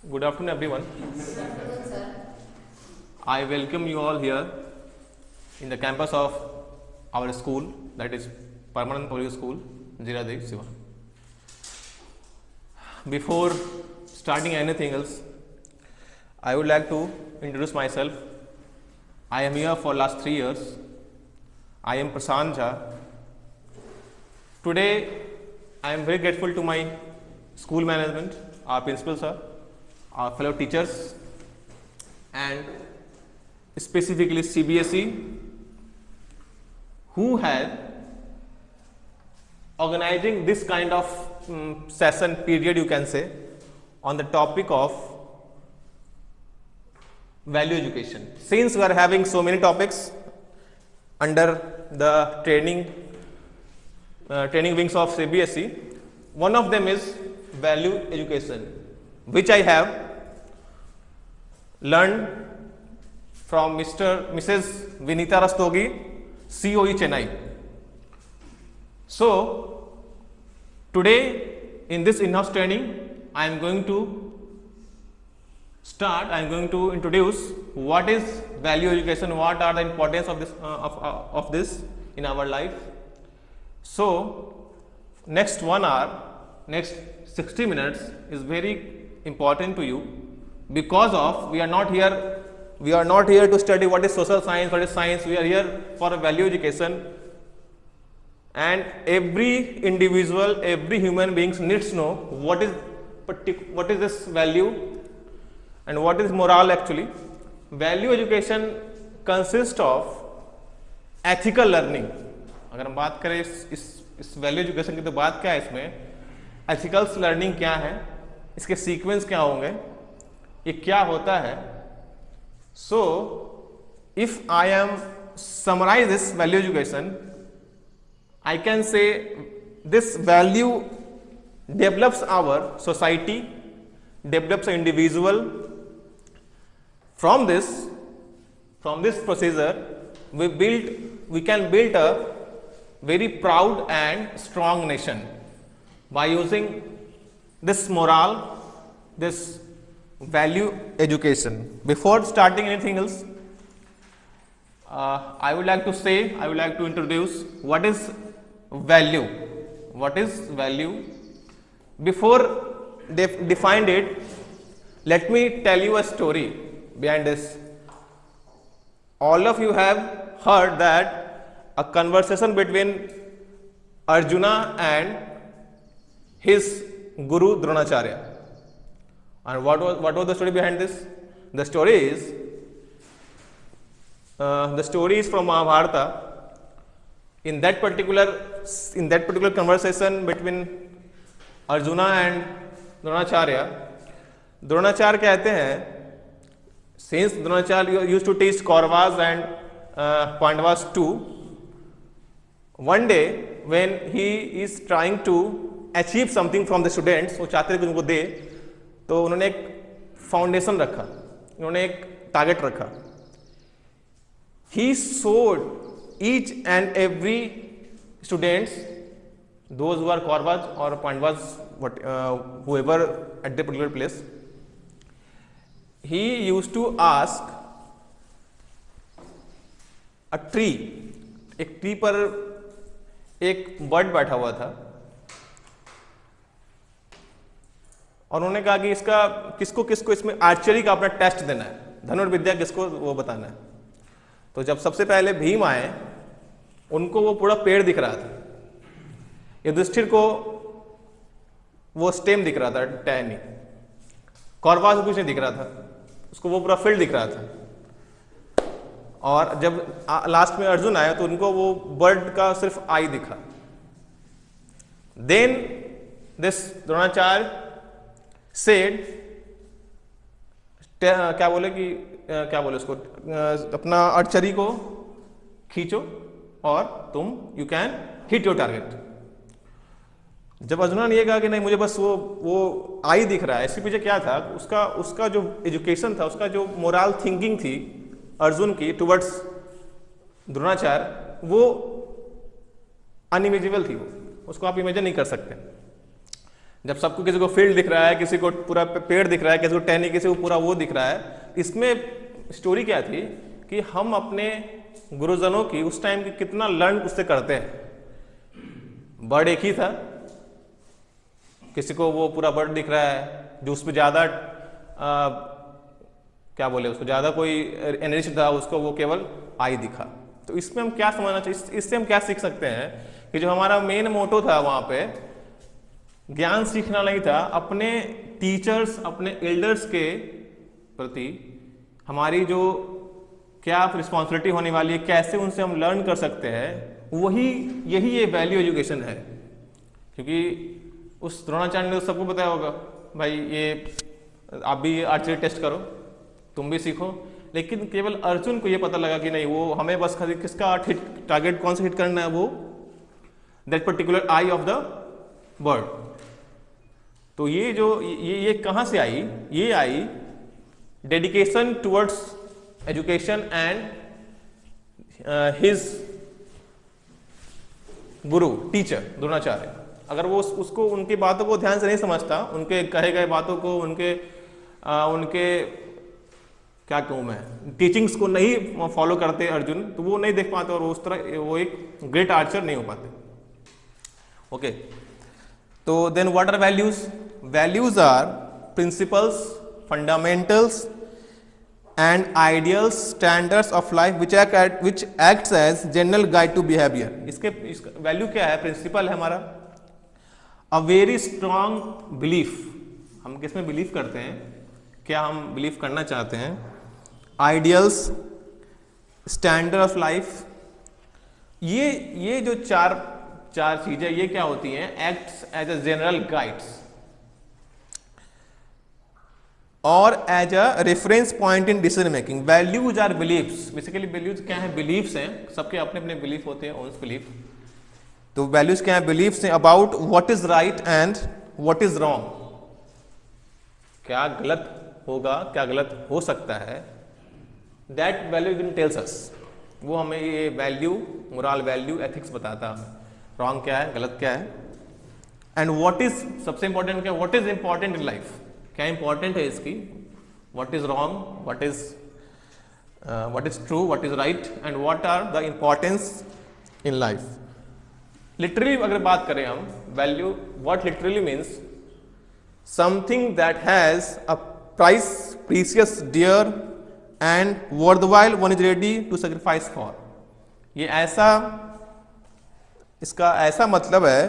Good afternoon, everyone. Good afternoon, sir. I welcome you all here in the campus of our school, that is Permanent Public School, Jiradei Siva. Before starting anything else, I would like to introduce myself. I am here for last 3 years. I am Prashant Jha. Today, I am very grateful to my school management, our principal sir, our fellow teachers, and specifically CBSE, who had organizing this kind of session period, you can say, on the topic of value education. Since we are having so many topics under the training wings of CBSE, one of them is value education, which I have learned from Mrs. Vinita Rastogi, COE Chennai. So today in this in-house training, I am going to introduce what is value education, what are the importance of this in our life. So next 1 hour, next 60 minutes is very important to you, because of we are not here to study what is social science, what is science. We are here for a value education, and every individual, every human beings needs to know what is this value and what is moral. Actually, value education consists of ethical learning. अगर हम बात करें इस value education की, तो बात क्या है इसमें, एथिकल्स लर्निंग क्या है, इसके सीक्वेंस क्या होंगे, ये क्या होता है. So if I am summarise this value education, I can say this value develops our society, develops an individual. From this procedure, we can build a very proud and strong nation by using this moral, this value education. Before starting anything else, I would like to introduce what is value. What is value? Before defined it, let me tell you a story behind this. All of you have heard that a conversation between Arjuna and his guru Dronacharya. And what was the story behind this? The story is from Mahabharata. In that particular conversation between Arjuna and Dronacharya, Dronacharya कहते हैं, since Dronacharya used to teach Kauravas and Pandavas too, one day when he is trying to achieve something from the students, वो चाहते थे कि उनको दे, तो उन्होंने एक फाउंडेशन रखा, उन्होंने एक टारगेट रखा. He showed each and every students, those who are Kauravas or Pandavas, whoever at the particular place, he used to ask a tree. एक ट्री पर एक बर्ड बैठा हुआ था, और उन्होंने कहा कि इसका किसको इसमें आर्चरी का अपना टेस्ट देना है, धनुर्विद्या किसको वो बताना है. तो जब सबसे पहले भीम आए, उनको वो पूरा पेड़ दिख रहा था. युधिष्ठिर को वो स्टेम दिख रहा था, टहनी. कौरवा को कुछ नहीं दिख रहा था, उसको वो पूरा फील्ड दिख रहा था. और जब लास्ट में अर्जुन आया, तो उनको वो बर्ड का सिर्फ आई दिखा. देन दिस द्रोणाचार्य सेड, क्या बोले उसको, अपना आर्चरी को खींचो और तुम you can hit your target. जब अर्जुना ने ये कहा कि नहीं, मुझे बस वो आई दिख रहा है, इसके पीछे क्या था, उसका जो एजुकेशन था, उसका जो मोरल थिंकिंग थी अर्जुन की टुवर्ड्स द्रोणाचार्य, वो अनइमेजिबल थी. उसको आप इमेजिन नहीं कर सकते. जब सबको, किसी को फील्ड दिख रहा है, किसी को पूरा पेड़ दिख रहा है, किसी को टहनी, किसी को पूरा वो दिख रहा है। इसमें स्टोरी क्या थी कि हम अपने गुरुजनों की उस टाइम की कितना लर्न उससे करते हैं। बर्ड एक ही था, किसी को वो पूरा बर्ड दिख रहा है, जो उस पर ज़्यादा क्या बोले उसको, ज़्यादा कोई एनरिच था, उसको वो केवल आई दिखा। तो इसमें हम क्या समझना चाहिए, इससे हम क्या सीख सकते हैं कि जो हमारा मेन मोटो था वहाँ पे, ज्ञान सीखना नहीं था, अपने टीचर्स, अपने एल्डर्स के प्रति हमारी जो क्या रिस्पॉन्सिबिलिटी होने वाली है, कैसे उनसे हम लर्न कर सकते हैं, यही ये वैल्यू एजुकेशन है। क्योंकि उस द्रोणाचार्य ने तो सबको बताया होगा, भाई ये आप भी आर्चरी टेस्ट करो, तुम भी सीखो, लेकिन केवल अर्जुन को ये पता लगा कि नहीं, वो हमें बस किसका टारगेट कौन सा हिट करना है, वो that particular eye of the bird. तो ये जो ये कहाँ से आई, ये आई dedication towards education and his guru teacher Dronacharya. अगर वो उसको, उनकी बातों को ध्यान से नहीं समझता, उनके कहे गए बातों को, उनके क्या कहूँ मैं, टीचिंग्स को नहीं फॉलो करते अर्जुन, तो वो नहीं देख पाते और उस तरह वो एक ग्रेट आर्चर नहीं हो पाते। ओके, तो then what are values? Values are principles, fundamentals and ideal standards of life which acts as general guide to behaviour. इसका वैल्यू क्या है? प्रिंसिपल है हमारा अ वेरी स्ट्रांग बिलीफ, हम किस में बिलीव करते हैं, क्या हम बिलीव करना चाहते हैं, आइडियल्स, स्टैंडर्ड ऑफ लाइफ, ये जो चार चीजें, ये क्या होती हैं? Acts as a general guides और as a reference point in decision making. Values are beliefs, basically values क्या है? बिलीव्स हैं, सबके अपने अपने बिलीफ होते हैं, ओन्स बिलीफ। तो वैल्यूज क्या है? बिलीव्स हैं about what is right and what is wrong, क्या गलत होगा, क्या गलत हो सकता है, दैट वैल्यू टेल्स अस, वो हमें ये वैल्यू, मोरल वैल्यू, एथिक्स बताता है, रॉन्ग क्या है, गलत क्या है, एंड व्हाट इज, सबसे इंपॉर्टेंट क्या, what is important in life, क्या इंपॉर्टेंट है इसकी, what is wrong, what is true, what is right, and what are the importance in life. Literally अगर बात करें हम, value what literally means something that has a price, precious, dear and worthwhile one is ready to sacrifice for। ये ऐसा, इसका ऐसा मतलब है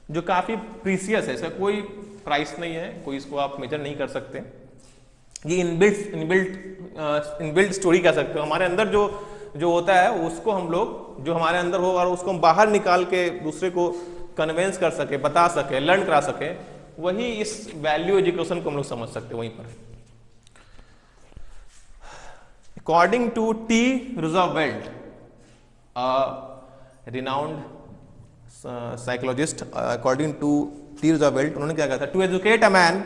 जो काफ़ी प्रीसियस है, इसका कोई प्राइस नहीं है, कोई इसको आप मेजर नहीं कर सकते। ये इनबिल्ट स्टोरी कह सकते हो, हमारे अंदर जो होता है उसको हम लोग, जो हमारे अंदर हो और उसको हम बाहर निकाल के दूसरे को कन्वेंस कर सके, बता सके, लर्न करा सके, वही इस वैल्यू एजुकेशन को हम लोग समझ सकते हैं वहीं पर। According to T Roosevelt, renowned psychologist, according to T Roosevelt, उन्होंने क्या कहा था? To educate a man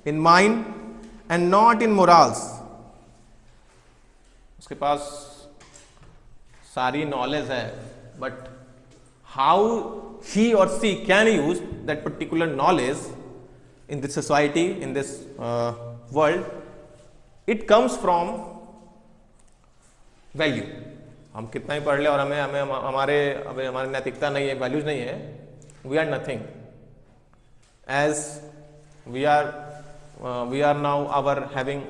in mind and not in morals. उसके पास सारी नॉलेज है, but how he or she can use that particular knowledge in this society, in this world, it comes from value। हम कितना ही पढ़ ले और हमारे नैतिकता नहीं है, वैल्यूज नहीं है, we are nothing, as we are now our having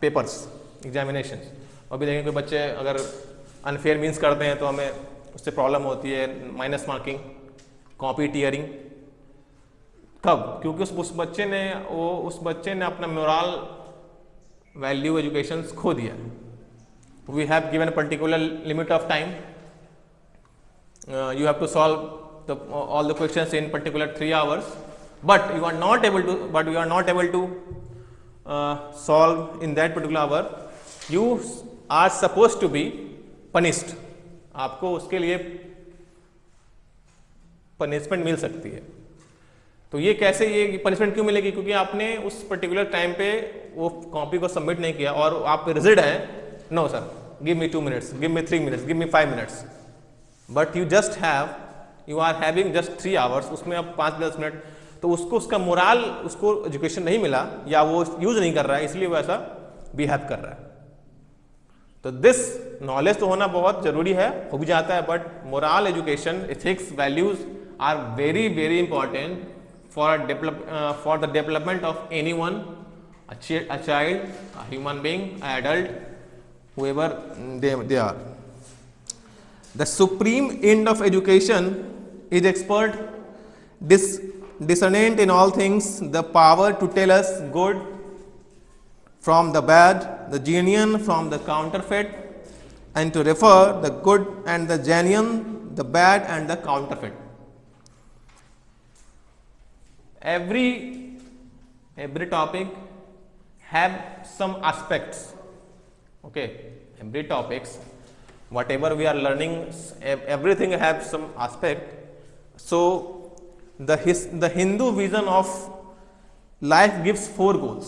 papers, examinations। अभी देखें कोई बच्चे अगर अनफेयर मीन्स करते हैं तो हमें उससे प्रॉब्लम होती है, माइनस मार्किंग, कॉपी टीयरिंग। कब? क्योंकि उस बच्चे ने अपना मोरल वैल्यू एजुकेशन खो दिया। We have given a particular limit of time, you have to solve all the questions in particular 3 hours, but you are not able to solve in that particular hour, you are supposed to be punished। आपको उसके लिए punishment मिल सकती है। तो ये कैसे, ये punishment क्यों मिलेगी? क्योंकि आपने उस पर्टिकुलर टाइम पे वो कॉपी को सबमिट नहीं किया और आप रिजिड हैं, no sir, give me 2 minutes, give me 3 minutes, give me 5 minutes, but you just have you are having just 3 hours, उसमें अब 5-10 मिनट, तो उसको उसका मोरल, उसको एजुकेशन नहीं मिला या वो यूज नहीं कर रहा है, इसलिए वो ऐसा बिहेव कर रहा है। तो दिस नॉलेज तो होना बहुत जरूरी है, हो भी जाता है, but moral education, ethics, values are very very important for the development of anyone, a child, a human being, an adult, whoever they are. The supreme end of education is expert discernment in all things, the power to tell us good from the bad, the genuine from the counterfeit, and to refer the good and the genuine, the bad and the counterfeit. Every topic have some aspects, okay, every topics, whatever we are learning, everything have some aspect. So the Hindu vision of life gives 4 goals.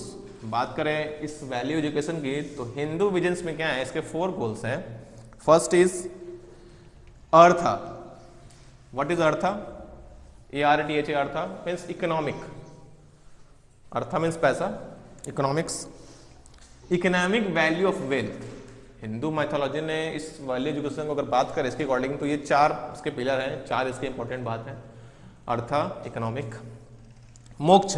बात करें इस value education की, तो Hindu visions में क्या है, इसके 4 goals हैं. First is artha. What is artha? ARTHA, artha means economic. Artha means पैसा, economics, economic value of wealth. Hindu mythology ने इस वैल्यू एजुकेशन को अगर बात करें इसके अकॉर्डिंग, तो ये 4 इसके पिलर हैं, 4 इसके इंपॉर्टेंट बात हैं. Artha, economic, moksha,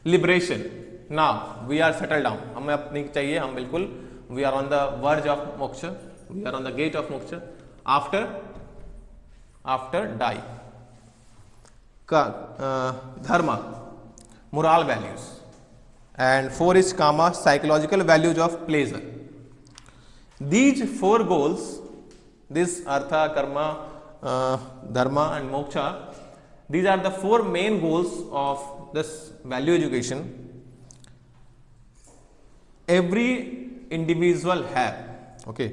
liberation. Now we are settle down, हमें अपनी चाहिए, हम बिल्कुल we are on the verge of moksha, we are on the gate of moksha. After die का धर्म, moral values. And 4 is karma, psychological values of pleasure. These 4 goals, this artha, karma, dharma and moksha, these are the 4 main goals of this value education. Every individual have, okay.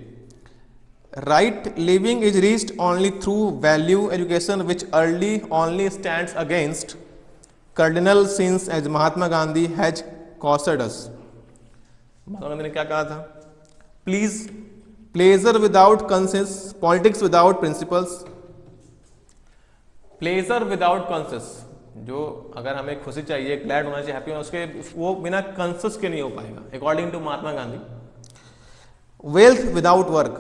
Right living is reached only through value education, which only stands against cardinal sins, as Mahatma Gandhi has cautioned us. Mahatma Gandhi ने क्या कहा था? Pleasure without conscience, politics without principles. Pleasure without conscience, जो अगर हमें खुशी चाहिए, glad होना चाहिए, हैप्पी होना, उसके वो बिना कंसेंस के नहीं हो पाएगा, according to Mahatma Gandhi. Wealth without work,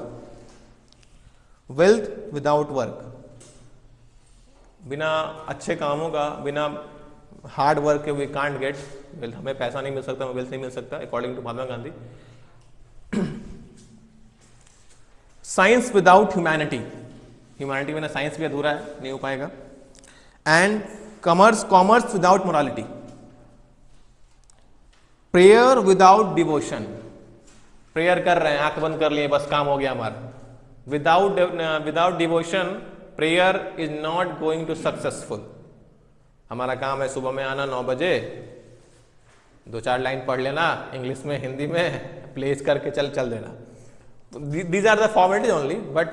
wealth without work, बिना अच्छे कामों का, बिना हार्ड वर्क के वी कांट गेट वेल्थ. हमें पैसा नहीं मिल सकता, वेल्थ नहीं मिल सकता, according to Mahatma Gandhi. Science without humanity, humanity बिना साइंस भी अधूरा है, नहीं हो पाएगा. And commerce without morality. Prayer without devotion, prayer कर रहे हैं, आंख बंद कर लिए, बस काम हो गया हमारा. Without devotion prayer is not going to successful. हमारा काम है सुबह में आना 9 बजे, 2-4 लाइन पढ़ लेना इंग्लिश में, हिंदी में, प्लेस करके चल देना. These are the formalities only. But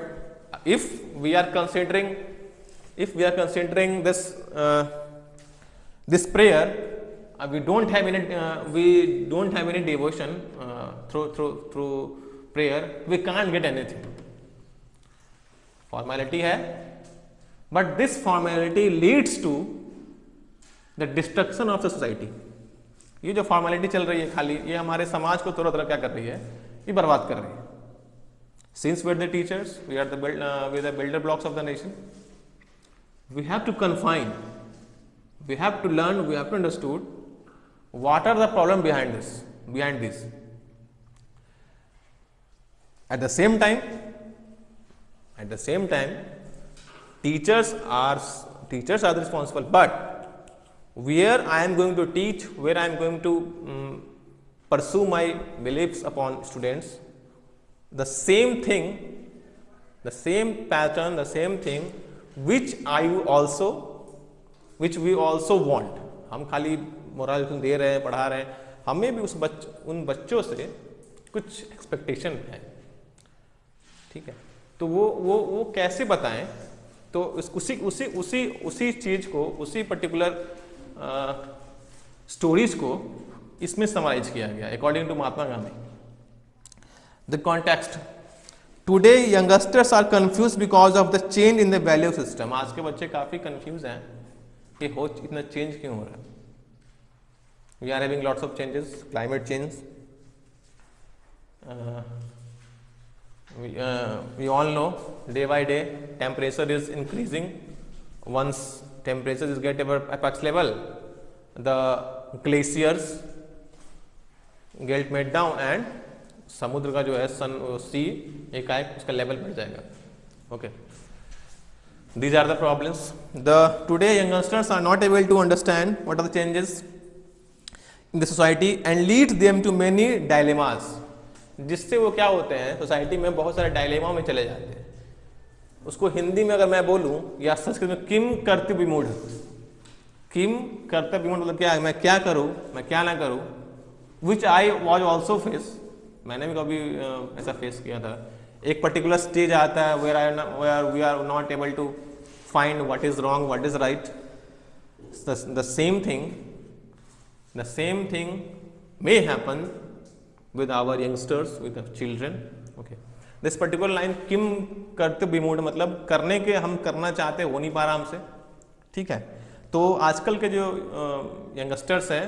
if we are considering this prayer, we don't have any devotion through prayer, we can't get anything. Formality है, but this formality leads to the destruction of the society. ये जो formality चल रही है खाली, ये हमारे समाज को तरह तरह क्या कर रही है, ये बर्बाद कर रही है. Since we are the teachers, we are the builder blocks of the nation. We have to confine, we have to learn, we have to understood what are the problem behind this. At the same time, teachers are the responsible. But where I am going to teach, where I am going to pursue my beliefs upon students, the same thing, the same pattern, the same thing which we also want. हम खाली moral दे रहे हैं, पढ़ा रहे हैं, हमें भी उन बच्चों से कुछ एक्सपेक्टेशन है, ठीक है. तो वो कैसे बताएं, तो उसी चीज को, उसी पर्टिकुलर स्टोरीज को इसमें समराइज किया गया according to Mahatma Gandhi. The context today youngsters are confuse because of the change in the value system. आज के बच्चे काफी कंफ्यूज हैं कि हो इतना चेंज क्यों हो रहा है। We are having lots of changes, climate change, we all know day by day temperature is increasing. Once temperature is get above apex level, the glaciers get made down and समुद्र का जो है सी एकाएक उसका लेवल बढ़ जाएगा। Okay, these are the problems. The today youngsters are not able to understand what are the changes in the society and lead them to many dilemmas. जिससे वो क्या होते हैं, सोसाइटी में बहुत सारे डायलेमा में चले जाते हैं। उसको हिंदी में अगर मैं बोलूं या संस्कृत में किम कर्तव्य विमूढ़, किम कर्तव्य विमूढ़ मतलब क्या है, मैं क्या करूं, मैं क्या ना करूं, विच आई वॉज ऑल्सो फेस, मैंने भी कभी ऐसा फेस किया था। एक पर्टिकुलर स्टेज आता है where we are not able to find what is wrong, what is right. The same thing may happen with our youngsters, with our children. Okay, this particular line किम कर्तव्य विमूढ़ मतलब करने के हम करना चाहते हो नहीं पा रहा हमसे, ठीक है। तो आजकल के जो यंगस्टर्स हैं,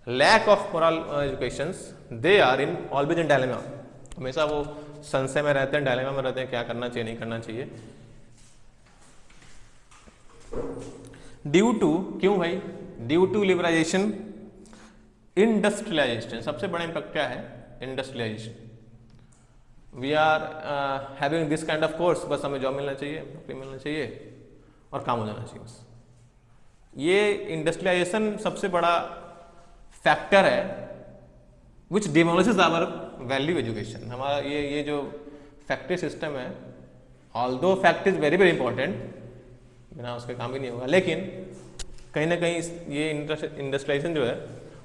lack of moral educations, they are in always in dilemma, हमेशा वो संशय में रहते हैं, डायलेमा में रहते हैं, क्या करना चाहिए नहीं करना चाहिए। ड्यू टू, क्यों भाई, ड्यू टू लिबरलाइजेशन, इंडस्ट्रियलाइजेशन, सबसे बड़ा इम्पैक्ट क्या है, industrialisation. We are having this kind of course, बस हमें जॉब मिलना चाहिए, नौकरी मिलना चाहिए और काम हो जाना चाहिए बस। ये इंडस्ट्रियलाइजेशन सबसे बड़ा फैक्टर है विच डिमोलिशेस आवर वैल्यू एजुकेशन। हमारा ये जो फैक्ट्री सिस्टम है, although fact is very very important, बिना उसके काम भी नहीं होगा, लेकिन कहीं ना कहीं ये इंडस्ट्रियलाइजेशन जो है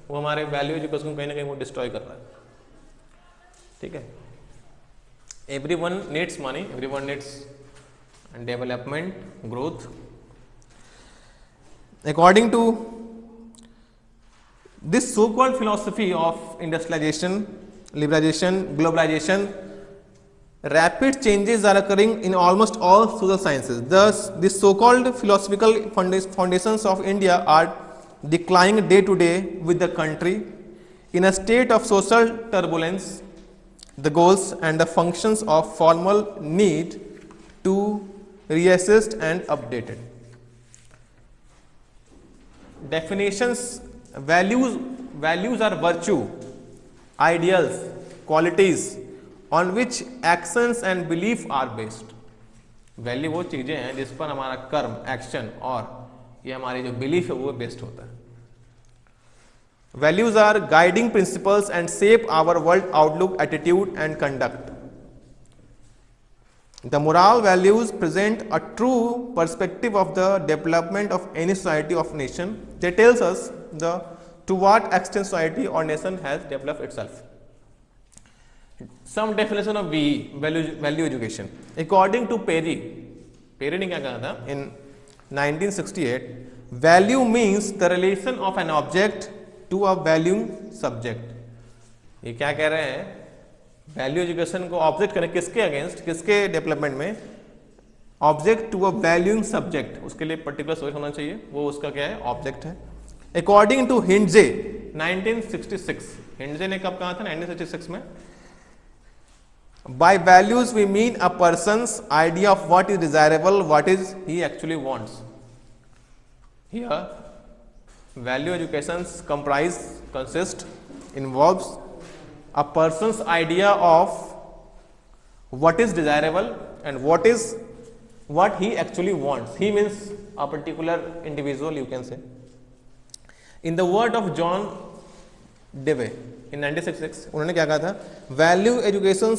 वो हमारे वैल्यू एजुकेशन को कहीं ना कहीं वो डिस्ट्रॉय कर रहा है, ठीक है। Everyone needs money, everyone needs development, growth. According to this so-called philosophy of industrialization, liberalization, globalization, rapid changes are occurring in almost all social sciences. Thus, these so-called philosophical foundations of India are declining day to day with the country in a state of social turbulence. The goals and the functions of formal need to reassessed and updated. Definitions. Values are virtue, ideals, qualities on which actions and belief are based. Value वो चीजें हैं जिस पर हमारा कर्म, action और ये हमारी जो बिलीफ है वो बेस्ड होता है। Values are guiding principles and shape our world outlook, attitude and conduct. The moral values present a true perspective of the development of any society or nation. They tells us to what extent society or nation has developed itself. Some definition of VE, value education. According to Perry ने क्या कहा था in 1968, value means the relation of an object to a valuing subject. ये क्या कह रहे हैं, value education को ऑब्जेक्ट करें किसके अगेंस्ट, किसके डेवलपमेंट में, object to a valuing subject, उसके लिए पर्टिकुलर सोच होना चाहिए, वो उसका क्या है, ऑब्जेक्ट है। अकॉर्डिंग टू हिंडजे 1966, हिंडजे ने कब कहा था, 1966 में, by values we mean a person's idea of what is desirable, what is he actually wants. Here value education consist involves a person's idea of what is desirable and what he actually wants. He means a particular individual, you can say. In the word of John Dewey in 1966, उन्होंने क्या कहा था, value education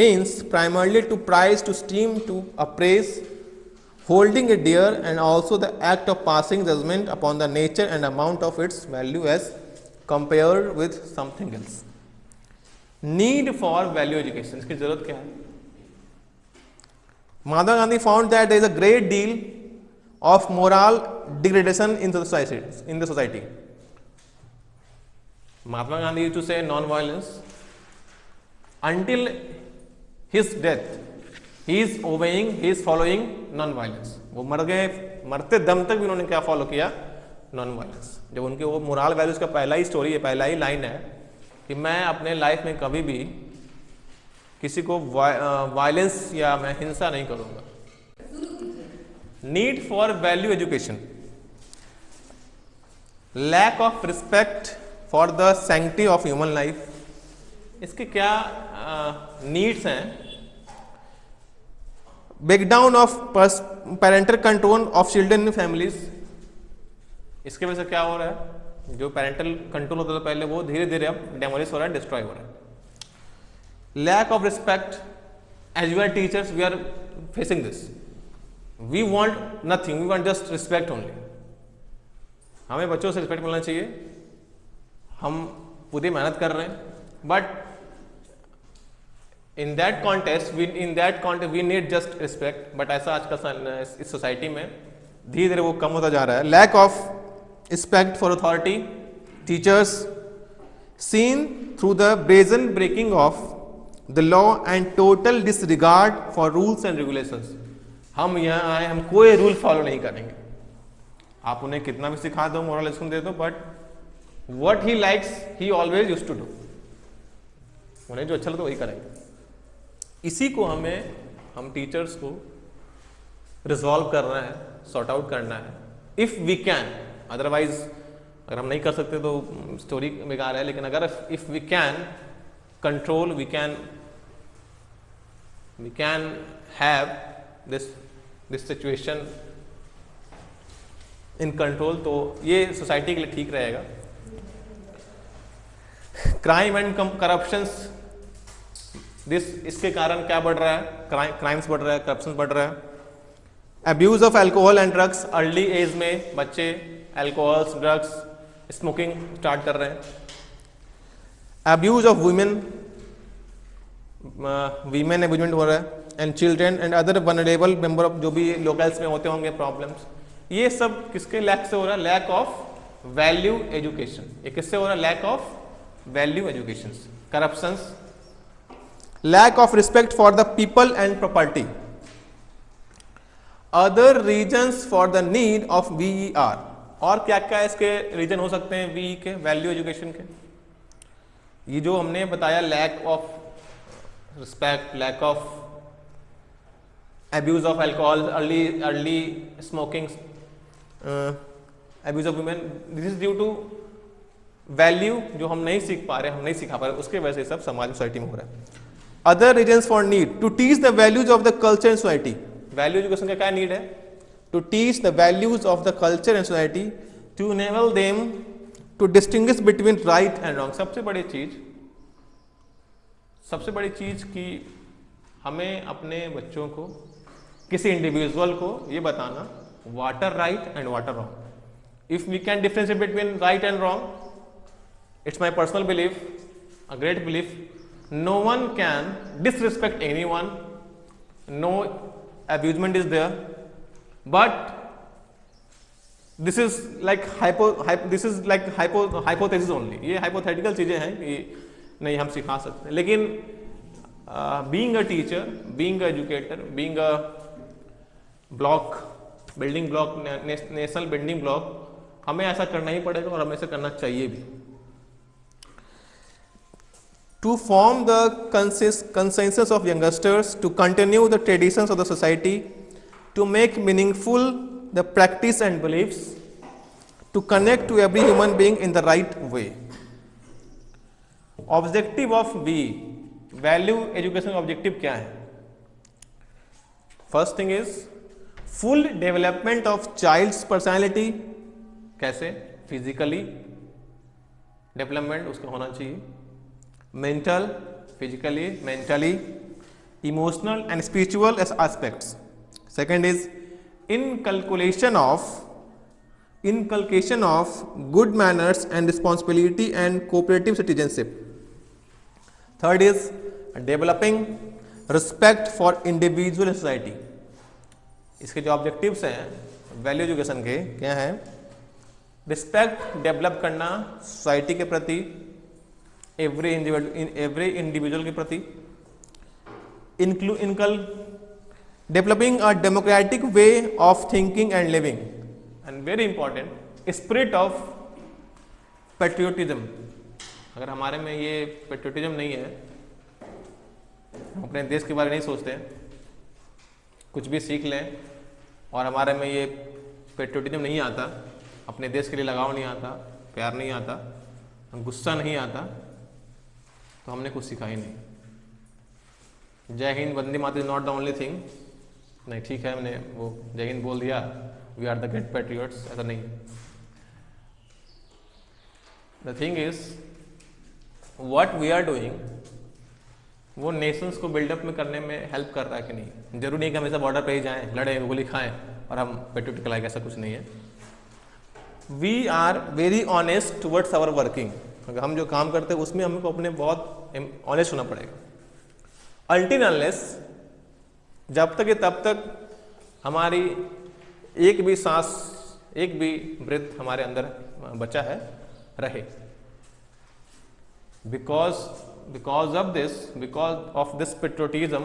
means primarily to prize, to esteem, to appraise, holding it dear, and also the act of passing judgment upon the nature and amount of its value as compared with something else. Need for value education, इसकी जरूरत क्या है। Mahatma Gandhi found that there is a great deal of moral degradation in the society. Mahatma Gandhi used to say non violence until his death he is obeying, he is following non violence. वो मर गए, मरते दम तक भी उन्होंने क्या फॉलो किया? Non violence. जब उनके वो मोरल वैल्यूज का पहला ही स्टोरी है, पहला ही लाइन है कि मैं अपने लाइफ में कभी भी किसी को वायलेंस या मैं हिंसा नहीं करूंगा। Need for value education, lack of respect for the sanctity of human life. इसके क्या नीड्स हैं? Breakdown of parental control of children in families. इसके वजह से क्या हो रहा है? जो पेरेंटल कंट्रोल होता था पहले, वो धीरे धीरे अब डेमोलिश हो रहा है, डिस्ट्रॉय हो रहा है। Lack of respect, as we are teachers we are facing this. We want nothing, we want just respect only. हमें बच्चों से रिस्पेक्ट मिलना चाहिए, हम पूरी मेहनत कर रहे हैं, but in that contest we need just respect. But ऐसा आज का इस सोसाइटी में धीरे धीरे वो कम होता जा रहा है। Lack of respect for authority, teachers seen through the brazen breaking of the law and total disregard for rules and regulations. हम यहाँ आए, हम कोई रूल फॉलो नहीं करेंगे। आप उन्हें कितना भी सिखा दो, मोरल लेसन दे दो, but what he likes he always used to do. उन्हें जो अच्छा लगता है वही करेंगे। इसी को हम टीचर्स को रिजॉल्व करना है, सॉर्ट आउट करना है, इफ वी कैन। अदरवाइज अगर हम नहीं कर सकते तो स्टोरी बेकार है, लेकिन अगर if we can control, we can have this situation in control, तो ये सोसाइटी के लिए ठीक रहेगा। क्राइम एंड करप्शंस, इसके कारण क्या बढ़ रहा है? क्राइम्स बढ़ रहा है, करप्शन बढ़ रहा है। Abuse of alcohol and drugs, early age में बच्चे अल्कोहल्स, ड्रग्स, स्मोकिंग स्टार्ट कर रहे हैं। अब्यूज ऑफ वीमेन अब्यूजमेंट हो रहा है, and children and other vulnerable member of, जो भी लोकल्स में होते होंगे प्रॉब्लम्स, ये सब किसके लैक से हो रहा है? Lack of value education. ये किससे हो रहा है? Lack of value education. Corruptions, lack of respect for the people and property. Other reasons for the need of VER। और क्या क्या इसके रीजन हो सकते हैं VE के, वैल्यू एजुकेशन के? ये जो हमने बताया, lack of respect, lack of abuse of alcohol, early smoking, abuse of women, this is due to value जो हम नहीं सीख पा रहे, हम नहीं सिखा पा रहे, उसके वजह से सब समाज सोसाइटी में हो रहा है। Other reasons for need to teach the values of the culture and society। Value education का क्या नीड है? To teach the values of the culture and society to enable them to distinguish between right and wrong। सबसे बड़ी चीज कि हमें अपने बच्चों को, किसी इंडिविजुअल को ये बताना what are right and what are wrong. If we can differentiate between right and wrong, it's my personal belief, a great belief, no one can disrespect anyone, no abusement is there, but this is like hypothesis only. ये hypothetical चीजें हैं कि नहीं हम सिखा सकते, लेकिन being a teacher, being a educator, being a building block, national building block, हमें ऐसा करना ही पड़ेगा और हमें ऐसा करना चाहिए भी। To form the consensus of youngsters, to continue the traditions of the society, to make meaningful the practice and beliefs, to connect to every human being in the right way। Objective of VE, value education objective क्या है? First thing is full development of child's personality. कैसे? Physically development उसका होना चाहिए, mental, physically, mentally, emotional and spiritual aspects. Second is inculcation of good manners and responsibility and cooperative citizenship. Third is developing respect for individual society. इसके जो objectives हैं value education के, क्या है? रिस्पेक्ट डेवलप करना सोसाइटी के प्रति, every individual के प्रति, इनकल developing a democratic way of thinking and living, and very important spirit of patriotism. अगर हमारे में ये पेट्रियोटिज्म नहीं है, हम अपने देश के बारे में नहीं सोचते हैं, कुछ भी सीख लें और हमारे में ये पेट्रियोटिज्म नहीं आता, अपने देश के लिए लगाव नहीं आता, प्यार नहीं आता, गुस्सा नहीं आता, तो हमने कुछ सीखा ही नहीं। Jai Hind, Vande Mataram is not the only thing. नहीं, ठीक है, हमने वो जय हिंद बोल दिया, we are the great patriots, ऐसा नहीं। The thing is what we are doing वो नेशंस को बिल्डअप में करने में हेल्प कर रहा है कि नहीं। जरूरी नहीं कि हमेशा बॉर्डर पे ही जाएं, लड़ें, गोली खाएं और हम पेट्रियोटिक लाइक, ऐसा कुछ नहीं है। We are very honest towards our working. अगर हम जो काम करते हैं उसमें हमको अपने बहुत ऑनेस्ट होना पड़ेगा। अल्टिल अनलेस, जब तक ये तब तक हमारी एक भी सांस, एक भी ब्रेथ हमारे अंदर बचा है रहे। Because of this patriotism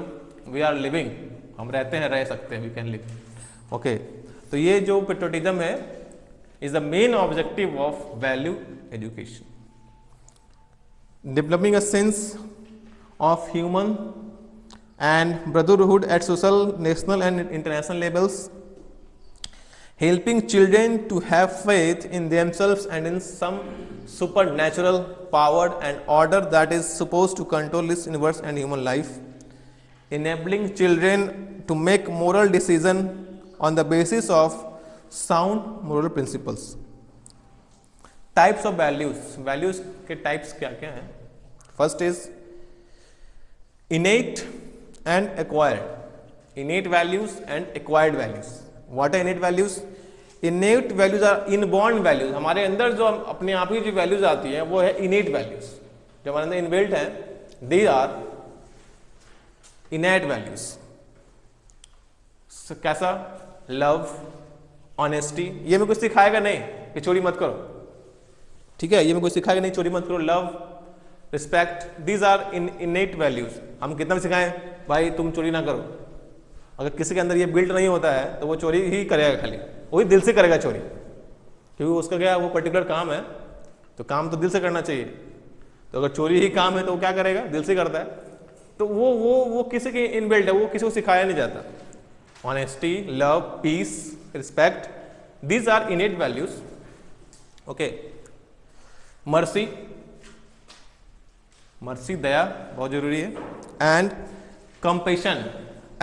we are living, हम रहते हैं, रह सकते हैं, वी कैन लिव। ओके, तो ये जो पेट्रियोटिज्म है is the main objective of value education, developing a sense of human and brotherhood at social, national and international levels, helping children to have faith in themselves and in some supernatural power and order that is supposed to control this universe and human life, enabling children to make moral decision on the basis of sound moral principles. Types of values के types क्या क्या हैं? First is innate and acquired. Innate values and acquired values. What are innate values? Innate values are inborn values. हमारे अंदर जो अपने आप ही जो values आती हैं वो है innate values, जो हमारे अंदर इनबिल्ट हैं। They are innate values. So, कैसा? Love, honesty, ये में कुछ सिखाएगा नहीं कि चोरी मत करो, ठीक है, ये में कुछ सिखाएगा नहीं चोरी मत करो। Love, respect, these are innate values. हम कितना भी सिखाएं भाई तुम चोरी ना करो, अगर किसी के अंदर ये बिल्ट नहीं होता है तो वो चोरी ही करेगा, खाली वही दिल से करेगा चोरी, क्योंकि उसका क्या वो पर्टिकुलर काम है, तो काम तो दिल से करना चाहिए। तो अगर चोरी ही काम है तो वो क्या करेगा, दिल से करता है। तो वो किसी के इनबिल्ट है, वो किसी को सिखाया नहीं जाता। Honesty, love, peace, respect, these are innate values. Okay, mercy, दया बहुत जरूरी है, and compassion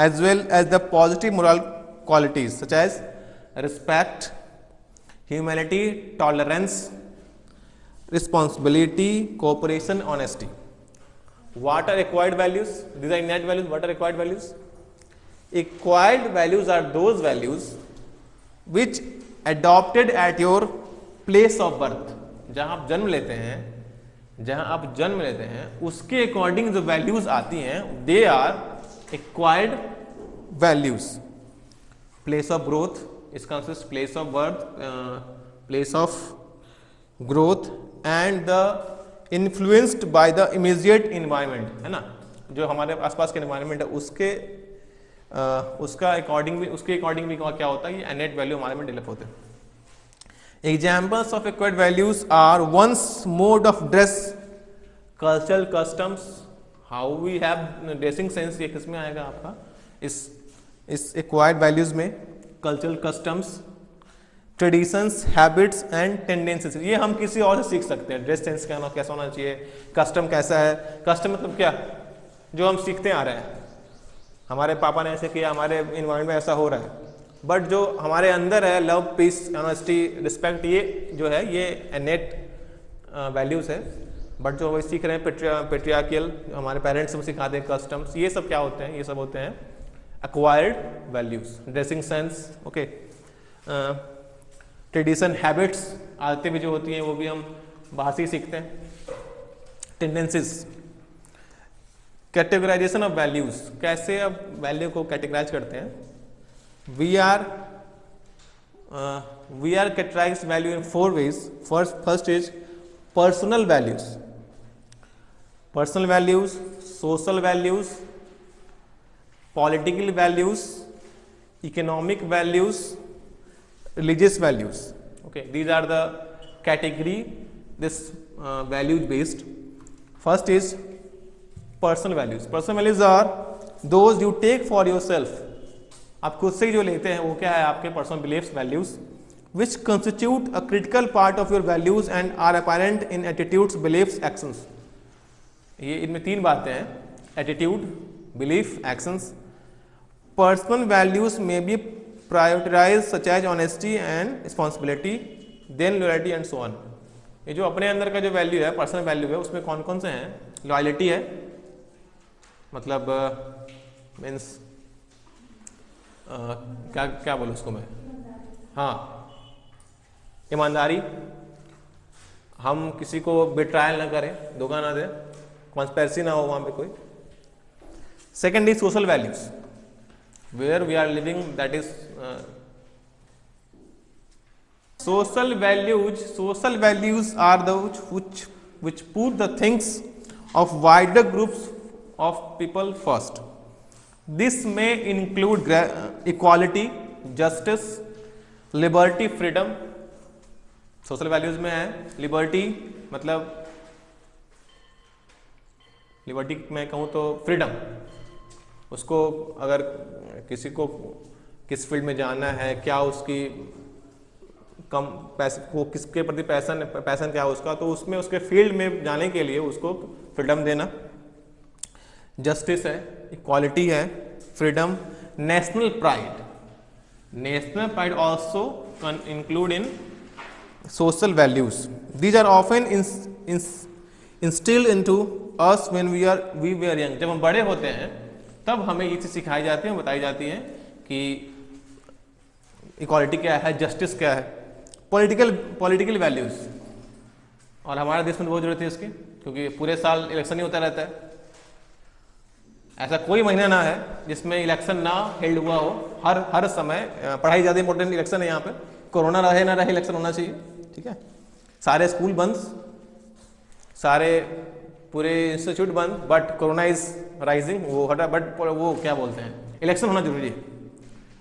as well as the positive moral qualities such as respect, humanity, tolerance, responsibility, cooperation, honesty. What are acquired values? These are innate values. What are acquired values? Acquired values are those values which adopted at your place of birth. जहां आप जन्म लेते हैं उसके according जो values आती हैं they are acquired values. Place of growth, इसका place of birth, place of growth and the influenced by the immediate environment, है ना, जो हमारे आसपास के इन्वायरमेंट है उसके अकॉर्डिंग भी क्या होता है, ये इनेट वैल्यू हमारे में डेवलप होते हैं. Examples of acquired values are one's mode of dress, cultural customs, how we have dressing sense. ये किसमें आएगा आपका इस acquired values में? cultural customs, traditions, habits and tendencies. ये हम किसी और से सीख सकते हैं. ड्रेस सेंस कैसा होना चाहिए, कस्टम कैसा है. कस्टम मतलब क्या, जो हम सीखते आ रहे हैं, हमारे पापा ने ऐसे किया, हमारे इन्वायरमेंट में ऐसा हो रहा है. बट जो हमारे अंदर है, लव, पीस, ऑनेस्टी, रिस्पेक्ट, ये जो है ये इनेट वैल्यूज है. बट जो हम सीख रहे हैं पेट्रियार्कियल, हमारे पेरेंट्स हम सिखाते हैं, कस्टम्स, ये सब क्या होते हैं, ये सब होते हैं acquired values. Dressing sense, okay, tradition, habits, आदतें भी जो होती हैं वो भी हम बाहर से ही सीखते हैं. टेंडेंसीज, कैटेगराइजेशन ऑफ वैल्यूज, कैसे अब वैल्यू को कैटेगराइज करते हैं. We are categorized value in 4 ways. First is personal values, social values, political values, economic values, religious values. Okay, these are the category this values based. First is personal values. Personal values are those you take for yourself. आप खुद से ही जो लेते हैं वो क्या है, आपके personal beliefs, values, which constitute a critical part of your values and are apparent in attitudes, beliefs, actions. ये इनमें तीन बातें हैं, attitude, belief, actions. Personal values में be prioritize such as honesty and responsibility, then loyalty and so on. ये जो अपने अंदर का जो वैल्यू है, पर्सनल वैल्यू है, उसमें कौन कौन से हैं? लॉयल्टी है, मतलब मीन्स क्या क्या बोलूँ उसको मैं, हाँ, ईमानदारी, हम किसी को बिट्रायल ना करें, धोखा ना दें, कॉन्स्पेरेसी ना हो वहाँ पे कोई. Second is social values, where we are living, that is social values are those which put the things of wider groups of people first. This may include equality, justice, liberty, freedom. Social values में है liberty, मतलब liberty में कहूँ तो freedom. उसको अगर किसी को किस फील्ड में जाना है, क्या उसकी कम पैसे को, किसके प्रति पैसन क्या है उसका, तो उसमें उसके फील्ड में जाने के लिए उसको फ्रीडम देना. जस्टिस है, इक्वालिटी है, freedom. National pride also include in social values. These are often instilled into us when we were young. जब हम बड़े होते हैं तब हमें ये चीज़ सिखाई जाती है, बताई जाती है कि इक्वालिटी क्या है, जस्टिस क्या है. पॉलिटिकल वैल्यूज, और हमारे देश में बहुत जरूरत है इसकी, क्योंकि पूरे साल इलेक्शन ही होता रहता है. ऐसा कोई महीना ना है जिसमें इलेक्शन ना हेल्ड हुआ हो. हर समय पढ़ाई ज़्यादा इंपॉर्टेंट इलेक्शन है यहाँ पे. कोरोना रहे ना रहे, इलेक्शन होना चाहिए. ठीक है, सारे स्कूल बंद, सारे पूरे इंस्टीट्यूट बंद, बट कोरोना इज राइजिंग, वो हटा, बट वो क्या बोलते हैं, इलेक्शन होना जरूरी है.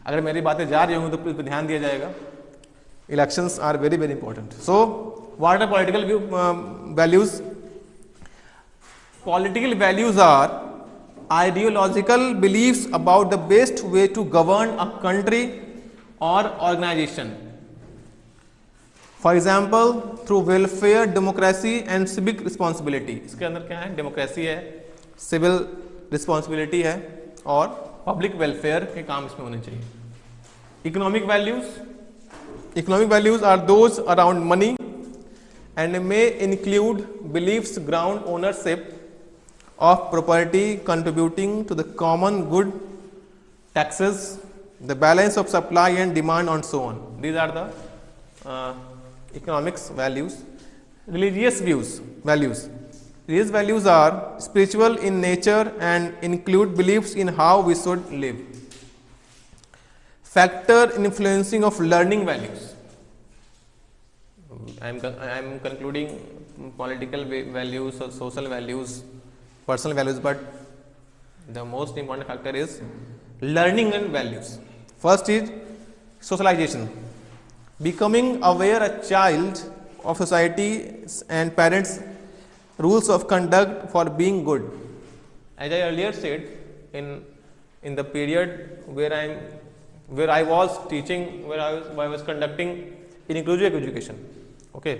अगर मेरी बातें जा रही होंगी तो प्लीज ध्यान दिया जाएगा. Elections are very very important. So what are political values? Political values are ideological beliefs about the best way to govern a country or organization. For example, through welfare, democracy and civic responsibility. इसके अंदर क्या है? Democracy है, civil responsibility है और public welfare के काम इसमें होने चाहिए. Economic values are those around money and may include beliefs ground ownership of property, contributing to the common good, taxes, the balance of supply and demand, and so on. These are the economics values. Religious values. These values are spiritual in nature and include beliefs in how we should live. Factor influencing of learning values. I am concluding political values or social values, personal values, but the most important factor is learning and values. First is socialization, becoming aware a child of society and parents rules of conduct for being good. As I earlier said, in the period where I was teaching, where I was conducting inclusive education, okay,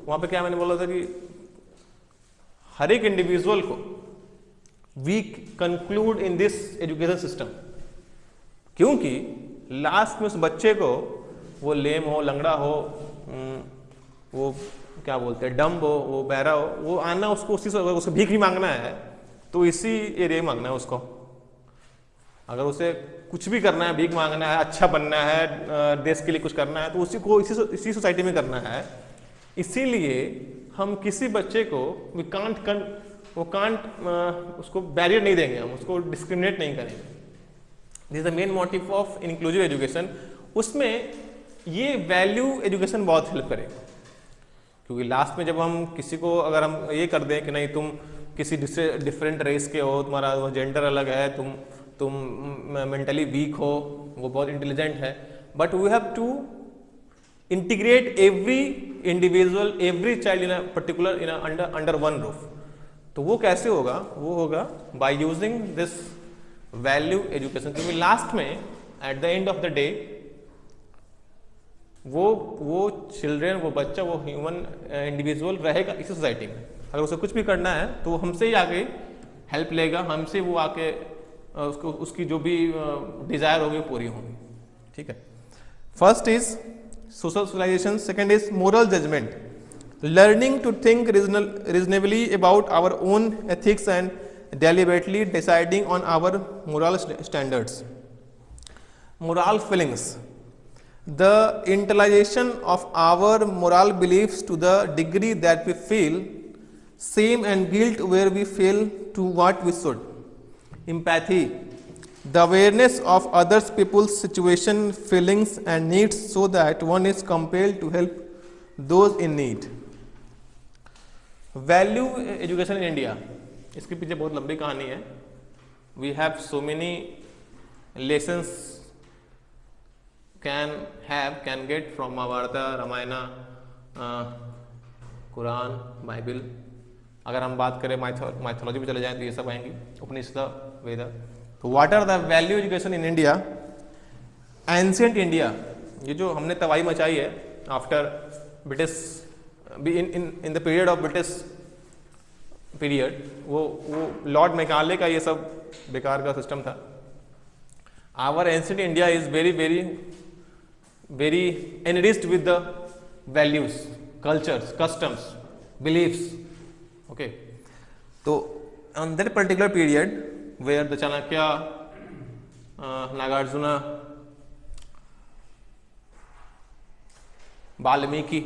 वहाँ पे क्या मैंने बोला था कि हर एक individual को we conclude in this education system, क्योंकि लास्ट में उस बच्चे को, वो लेम हो, लंगड़ा हो, वो क्या बोलते हैं, डम्ब हो, वो बहरा हो, वो आना उसको उसी से, अगर उसको भीख भी मांगना है तो इसी एरिया में मांगना है उसको. अगर उसे कुछ भी करना है, भीख मांगना है, अच्छा बनना है, देश के लिए कुछ करना है, तो उसी को इसी सोसाइटी में करना है. इसीलिए हम किसी बच्चे को उसको बैरियर नहीं देंगे, हम उसको डिस्क्रिमिनेट नहीं करेंगे. This is the main motive of inclusive education. उसमें ये वैल्यू एजुकेशन बहुत हेल्प करेगा, क्योंकि लास्ट में जब हम किसी को, अगर हम ये कर दें कि नहीं तुम किसी डिफरेंट रेस के हो, तुम्हारा जेंडर अलग है, तुम मेंटली वीक हो, वो बहुत इंटेलिजेंट है, but we have to integrate every individual, every child in a particular under one roof. तो वो कैसे होगा? वो होगा by using this value education. क्योंकि लास्ट में at the end of the day वो चिल्ड्रेन, वो बच्चा, वो ह्यूमन इंडिविजुअल रहेगा इस सोसाइटी में। अगर उसे कुछ भी करना है तो वो हमसे ही आके हेल्प लेगा, हमसे वो आके उसको उसकी जो भी डिजायर होगी पूरी होगी। ठीक है, first is social socialisation, second is moral judgement, learning to think reasonably about our own ethics and deliberately deciding on our moral standards. Moral feelings, the internalization of our moral beliefs to the degree that we feel shame and guilt where we fail to what we should. Empathy, the awareness of others people's situation, feelings and needs so that one is compelled to help those in need. Value education in India, इसके पीछे बहुत लंबी कहानी है। We have so many lessons can get from Mahabharata, Ramayana, Quran, Bible. अगर हम बात करें माइथोलॉजी में चले जाएं तो ये सब आएंगी, उपनिषद, वेद। तो what are the value education in India? Ancient India, ये जो हमने तबाही मचाई है after British, in the period of British period, वो लॉर्ड मैकाले का ये सब बेकार का सिस्टम था। Our ancient India is very very very enriched with the values, cultures, customs, beliefs. Okay, तो on that particular period where the Chanakya, Nagarjuna, Valmiki,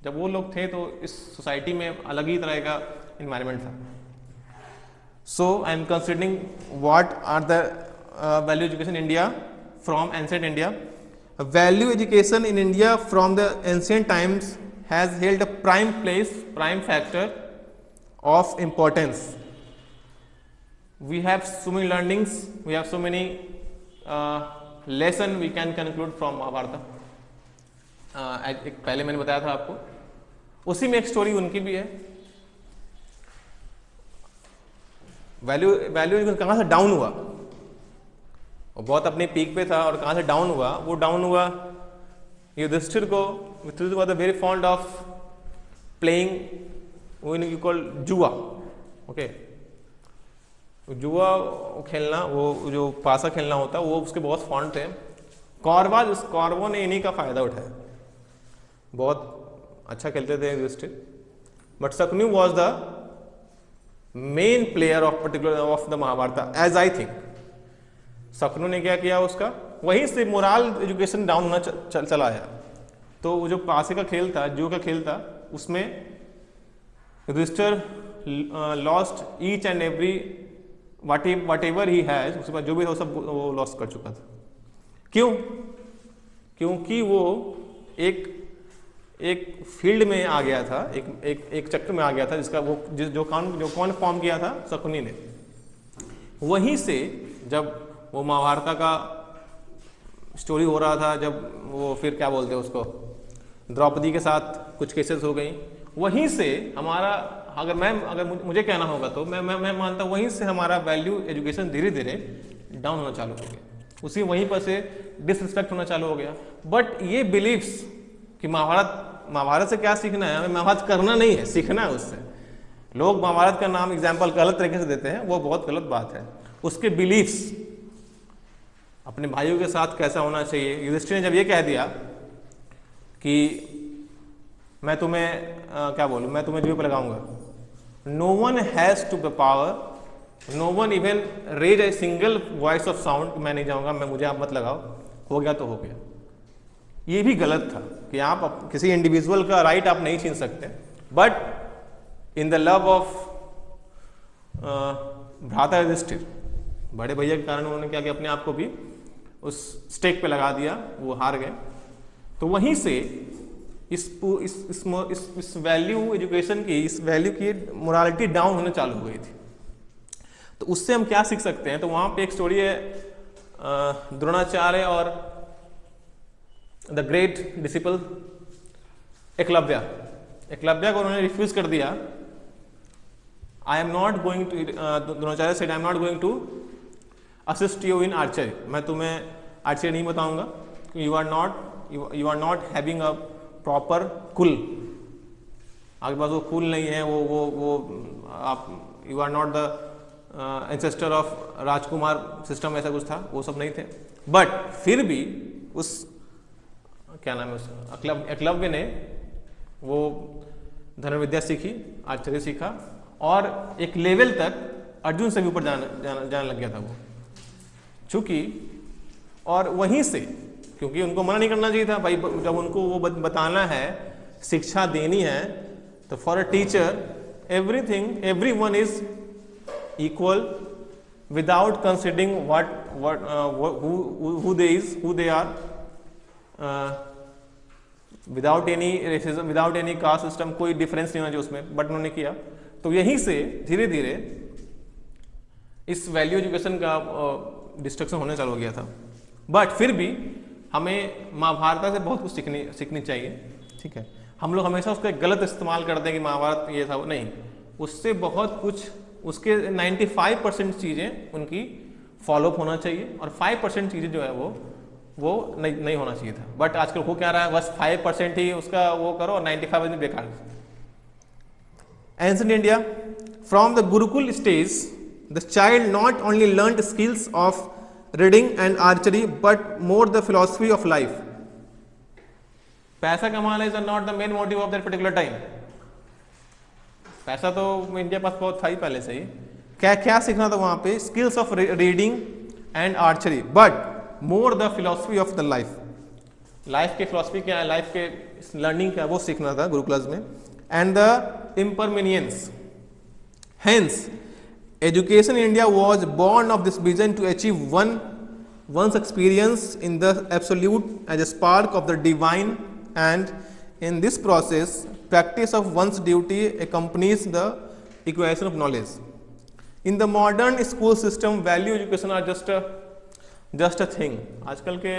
जब वो लोग थे तो इस सोसाइटी में अलग ही तरह का इन्वायरमेंट था। So I am considering what are the value education India from ancient India. Value education in India from the ancient times has held a prime place, prime factor of importance. We have so many learnings, we have so many lesson we can conclude from Mahabharata. एक पहले मैंने बताया था आपको, उसी में एक story उनकी भी है। वैल्यू कहाँ से डाउन हुआ, वो बहुत अपने पीक पे था, और कहाँ से डाउन हुआ? वो डाउन हुआ युधिष्ठिर को, Yudhishthira was very fond of playing what you call जुआ। ओके, जुआ खेलना, वो जो पासा खेलना होता, वो उसके बहुत फॉन्ड थे। कौरवों ने इन्हीं का फायदा उठाया, बहुत अच्छा खेलते थे Yudhishthira, but Shakuni was the main player of particular of the Mahabharata as I think. Shakuni ने क्या किया, उसका वहीं से मोरल एजुकेशन डाउन होना चला आया। तो वो जो पासे का खेल था, जुआ का खेल था, उसमें Yudhishthira lost each and every whatever he has, उसके बाद जो भी था वो सब वो लॉस्ट कर चुका था। क्यों? क्योंकि वो एक फील्ड में आ गया था, एक चक्र में आ गया था, जिसका वो जो कौन फॉर्म किया था? शकुनि ने। वहीं से जब वो महाभारत का स्टोरी हो रहा था, जब वो फिर क्या बोलते हैं उसको, द्रौपदी के साथ कुछ केसेस हो गई, वहीं से हमारा, अगर मुझे कहना होगा तो मैं मानता हूँ वहीं से हमारा वैल्यू एजुकेशन धीरे धीरे डाउन होना चालू हो गया। उसी वहीं पर से डिसरिस्पेक्ट होना चालू हो गया। बट ये बिलीव्स कि महाभारत से क्या सीखना है, हमें महाभारत करना नहीं है, सीखना है उससे। लोग महाभारत का नाम एग्जाम्पल गलत तरीके से देते हैं, वो बहुत गलत बात है। उसके बिलीव्स, अपने भाइयों के साथ कैसा होना चाहिए। युधिष्ठिर ने जब ये कह दिया कि मैं तुम्हें क्या बोलूं, मैं तुम्हें जुए पर लगाऊंगा, no one has to the power, no one even raise a single voice of sound, मैं नहीं जाऊंगा, मुझे आप मत लगाओ, हो गया तो हो गया। ये भी गलत था कि आप किसी इंडिविजुअल का राइट आप नहीं छीन सकते, but in the love of भ्राता युधिष्ठिर, बड़े भैया के कारण उन्होंने क्या किया, अपने आप को भी उस स्टेक पे लगा दिया, वो हार गए। तो वहीं से इस वैल्यू एजुकेशन की, इस वैल्यू की मोरालिटी डाउन होने चालू हो गई थी। तो उससे हम क्या सीख सकते हैं? तो वहां पे एक स्टोरी है द्रोणाचार्य और the great disciple Ekalavya. Ekalavya को उन्होंने रिफ्यूज कर दिया। I am not going to, Dronacharya said I am not going to assist you in archery, मैं तुम्हें आर्चरी नहीं बताऊंगा, you are not having a proper kul, आपके पास वो कुल नहीं है, वो आप you are not the ancestor of rajkumar system, ऐसा कुछ था, वो सब नहीं थे। बट फिर भी उस क्या नाम है उसका, एकलव्य ने वो धनुर्विद्या सीखी, आर्चरी सीखा और एक लेवल तक अर्जुन से भी ऊपर जाने लग गया था वो, चूंकि और वहीं से, क्योंकि उनको मना नहीं करना चाहिए था भाई, जब उनको वो बताना है, शिक्षा देनी है, तो for a teacher everything everyone is equal without considering who they are, without any racism, without any caste system, कोई डिफरेंस नहीं होना चाहिए उसमें, बट उन्होंने किया। तो यहीं से धीरे धीरे इस वैल्यू एजुकेशन का डिस्ट्रक्शन होने चालू हो गया था। बट फिर भी हमें महाभारत से बहुत कुछ सीखनी चाहिए, ठीक है। हम लोग हमेशा उसका गलत इस्तेमाल करते हैं कि महाभारत ये था, नहीं, उससे बहुत कुछ, उसके 95% चीज़ें उनकी फॉलोअप होना चाहिए और 5% चीज़ें जो है वो नहीं होना चाहिए था। बट आजकल हो क्या रहा है, बस 5% ही उसका वो करो और 95% बेकार। Ancient India, from the Gurukul stage the child not only learned skills of reading and archery but more the philosophy of life. पैसा कमाना is not the main motive of that particular time. पैसा तो इंडिया पास बहुत था ही पहले से ही। क्या क्या सीखना था वहां पे? Skills of reading and archery, but more the philosophy of the life. Life के फिलॉसफी क्या है, लाइफ के लर्निंग क्या है, वो सीखना था गुरुकुलास में। And the impermanence, hence education in India was born of this vision to achieve one's experience in the absolute as a spark of the divine, and in this process practice of one's duty accompanies the acquisition of knowledge. In the modern school system value education are just a thing. आजकल के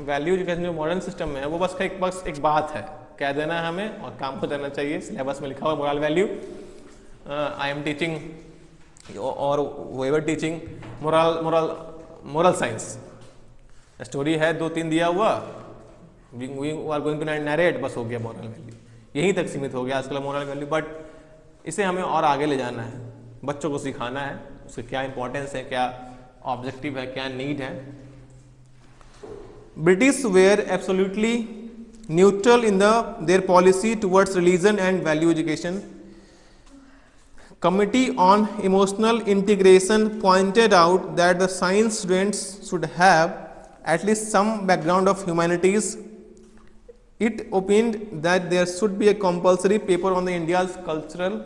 value education जो modern system में है वो बस एक बात है, कह देना है हमें और काम हो जाना चाहिए। सिलेबस में लिखा हुआ moral value, I am teaching or whoever teaching moral science, story है 2-3 दिया हुआ, we are going to narrate, बस हो गया मोरल वैल्यू, यहीं तक सीमित हो गया आजकल मोरल वैल्यू। बट इसे हमें और आगे ले जाना है, बच्चों को सिखाना है उसके क्या इंपॉर्टेंस है, क्या ऑब्जेक्टिव है, क्या नीड है। British were absolutely neutral in their policy towards religion and value education. Committee on Emotional Integration pointed out that the science students should have at least some background of humanities. It opined that there should be a compulsory paper on the India's cultural